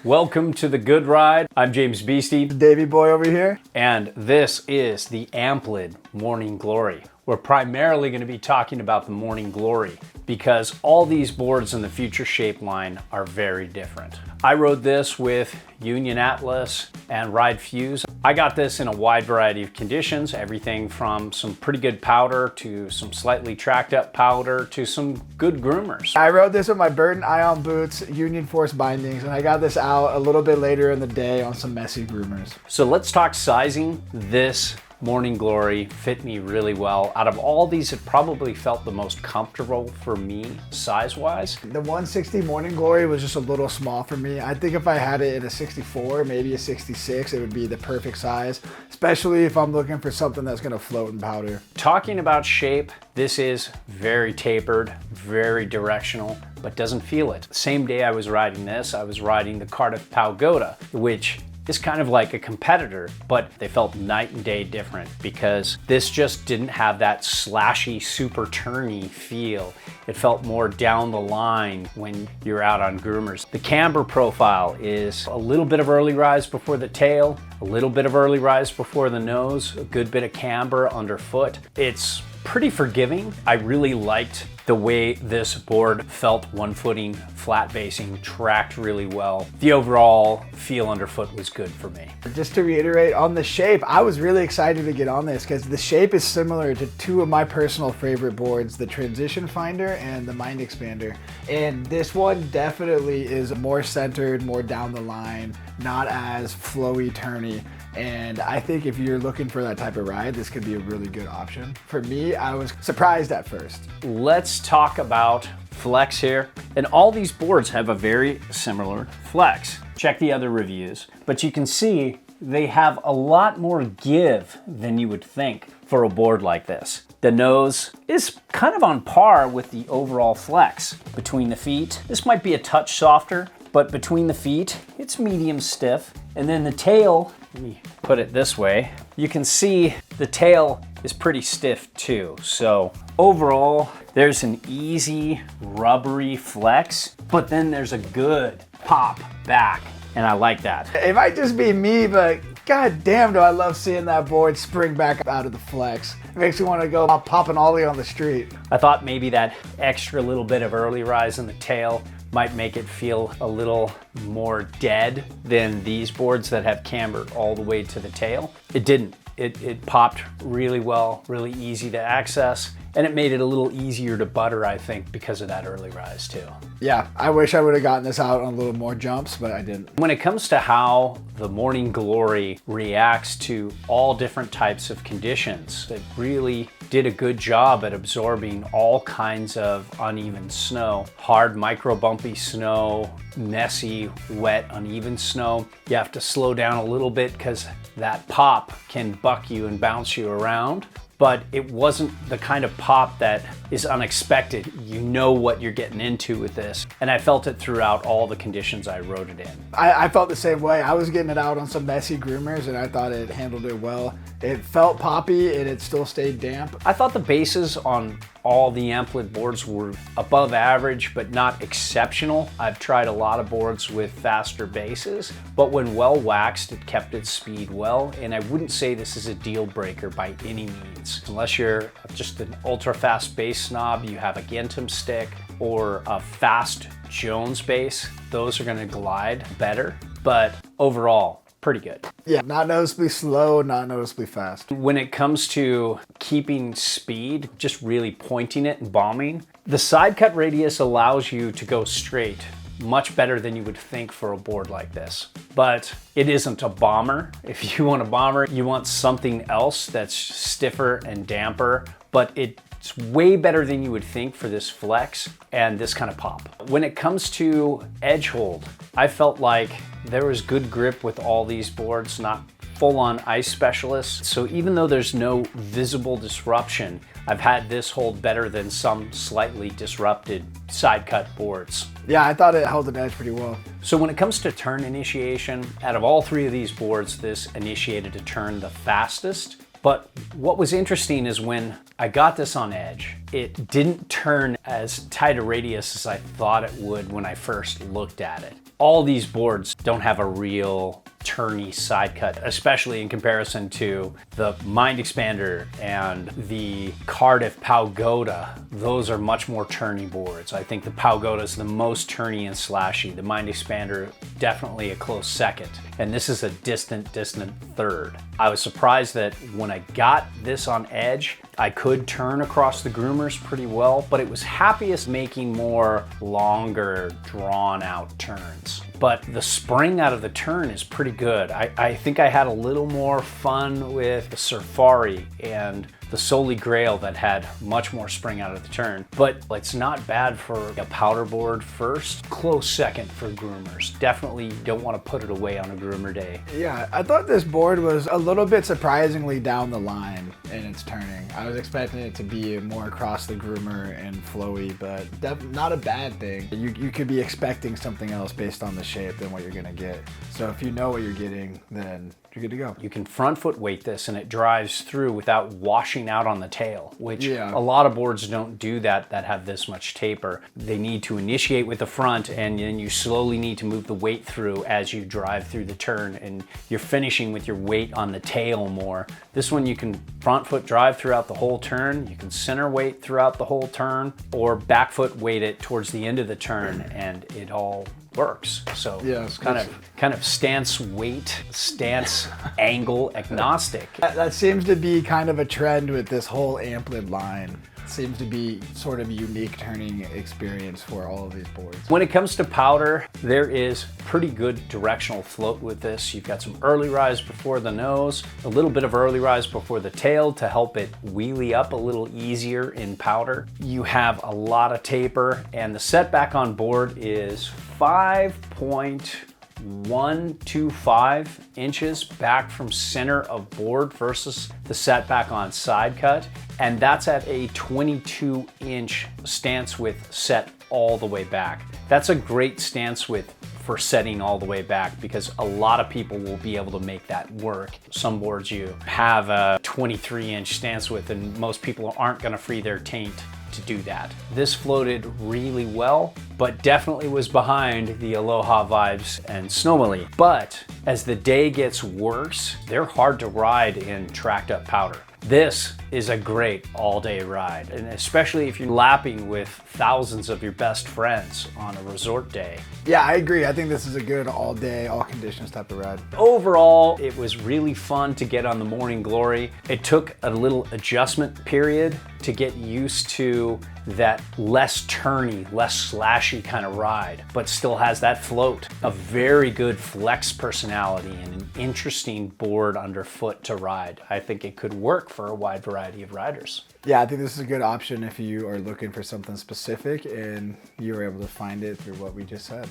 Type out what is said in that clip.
Welcome to the Good Ride. I'm James Beastie. Davey boy over here. And this is the Amplid Morning Glory. We're primarily going to be talking about the Morning Glory because all these boards in the Future Shape line are very different. I rode this with Union Atlas and Ride Fuse. I got this in a wide variety of conditions, everything from some pretty good powder to some slightly tracked up powder to some good groomers. I rode this with my Burton Ion boots, Union Force bindings, and I got this out a little bit later in the day on some messy groomers. So let's talk sizing. This Morning Glory fit me really well. Out of all these, it probably felt the most comfortable for me size-wise. The 160 Morning Glory was just a little small for me. I think if I had it in a 64, maybe a 66, it would be the perfect size, especially if I'm looking for something that's gonna float in powder. Talking about shape, this is very tapered, very directional, but doesn't feel it. The same day I was riding this, I was riding the Cardiff Pagoda, which is kind of like a competitor, but they felt night and day different because this just didn't have that slashy, super turny feel. It felt more down the line when you're out on groomers. The Camber profile is a little bit of early rise before the tail, a little bit of early rise before the nose, a good bit of camber underfoot. It's pretty forgiving. I really liked the way this board felt one footing, flat basing, tracked really well. The overall feel underfoot was good for me. Just to reiterate on the shape, I was really excited to get on this because the shape is similar to two of my personal favorite boards, the Transition Finder and the Mind Expander. And this one definitely is more centered, more down the line, not as flowy, turny. And I think if you're looking for that type of ride, this could be a really good option. For me, I was surprised at first. Let's talk about flex here. And all these boards have a very similar flex. Check the other reviews, but you can see they have a lot more give than you would think for a board like this. The nose is kind of on par with the overall flex. Between the feet, this might be a touch softer, but between the feet, it's medium stiff. And then the tail, let me put it this way, you can see the tail is pretty stiff too. So overall, there's an easy rubbery flex, but then there's a good pop back. And I like that. It might just be me, but god damn do I love seeing that board spring back out of the flex. It makes me want to go pop an ollie on the street. I thought maybe that extra little bit of early rise in the tail might make it feel a little more dead than these boards that have camber all the way to the tail. It didn't. It popped really well, really easy to access, and it made it a little easier to butter, I think, because of that early rise too. Yeah, I wish I would have gotten this out on a little more jumps, but I didn't. When it comes to how the Morning Glory reacts to all different types of conditions, it really did a good job at absorbing all kinds of uneven snow. Hard, micro bumpy snow, messy, wet, uneven snow. You have to slow down a little bit because that pop can buck you and bounce you around. But it wasn't the kind of pop that is unexpected. You know what you're getting into with this. And I felt it throughout all the conditions I rode it in. I felt the same way. I was getting it out on some messy groomers and I thought it handled it well. It felt poppy and it still stayed damp. I thought the bases on all the Amplid boards were above average, but not exceptional. I've tried a lot of boards with faster bases, but when well waxed, it kept its speed well. And I wouldn't say this is a deal breaker by any means. Unless you're just an ultra fast base snob, you have a Gentum stick or a fast Jones base, those are gonna glide better. But overall, pretty good. Yeah, not noticeably slow, not noticeably fast. When it comes to keeping speed, just really pointing it and bombing, the side cut radius allows you to go straight much better than you would think for a board like this. But it isn't a bomber. If you want a bomber, you want something else that's stiffer and damper, but it's way better than you would think for this flex and this kind of pop. When it comes to edge hold, I felt like there was good grip with all these boards, not full-on ice specialists. So even though there's no visible disruption, I've had this hold better than some slightly disrupted side cut boards. Yeah, I thought it held an edge pretty well. So when it comes to turn initiation, out of all three of these boards, this initiated a turn the fastest But what was interesting is when I got this on edge, it didn't turn as tight a radius as I thought it would when I first looked at it. All these boards don't have a real turny side cut, especially in comparison to the Mind Expander and the Cardiff Pagoda. Those are much more turny boards. I think the Pagoda is the most turny and slashy. The Mind Expander, definitely a close second. And this is a distant third. I was surprised that when I got this on edge, I could turn across the groomers pretty well, but it was happiest making more longer, drawn out turns. But the spring out of the turn is pretty good. I think I had a little more fun with the Safari and the Holy Grail that had much more spring out of the turn. But it's not bad for a powder board first. Close second for groomers. Definitely don't want to put it away on a groomer day. Yeah, I thought this board was a little bit surprisingly down the line in its turning. I was expecting it to be more across the groomer and flowy, but not a bad thing. You could be expecting something else based on the shape than what you're gonna get. So if you know what you're getting, then you're good to go. You can front foot weight this and it drives through without washing out on the tail, which a lot of boards don't do that have this much taper. They need to initiate with the front and then you slowly need to move the weight through as you drive through the turn, and you're finishing with your weight on the tail more. This one you can front foot drive throughout the whole turn, you can center weight throughout the whole turn, or back foot weight it towards the end of the turn, and it all works. So yeah, it's kind of stance weight, stance angle agnostic. That seems to be kind of a trend with this whole Amplid line. It seems to be sort of a unique turning experience for all of these boards. When it comes to powder, there is pretty good directional float with this. You've got some early rise before the nose, a little bit of early rise before the tail to help it wheelie up a little easier in powder. You have a lot of taper, and the setback on board is 5.125 inches back from center of board versus the setback on side cut. And that's at a 22-inch stance width set all the way back. That's a great stance width for setting all the way back because a lot of people will be able to make that work. Some boards you have a 23-inch stance width and most people aren't gonna free their taint to do that. This floated really well, but definitely was behind the Aloha Vibes and Snowmobile. But as the day gets worse, they're hard to ride in tracked up powder. This is a great all-day ride, and especially if you're lapping with thousands of your best friends on a resort day. Yeah, I agree. I think this is a good all-day, all-conditions type of ride. Overall, it was really fun to get on the Morning Glory. It took a little adjustment period to get used to that less turny, less slashy kind of ride, but still has that float. A very good flex personality and an interesting board underfoot to ride. I think it could work for a wide variety of riders. Yeah, I think this is a good option if you are looking for something specific and you were able to find it through what we just said.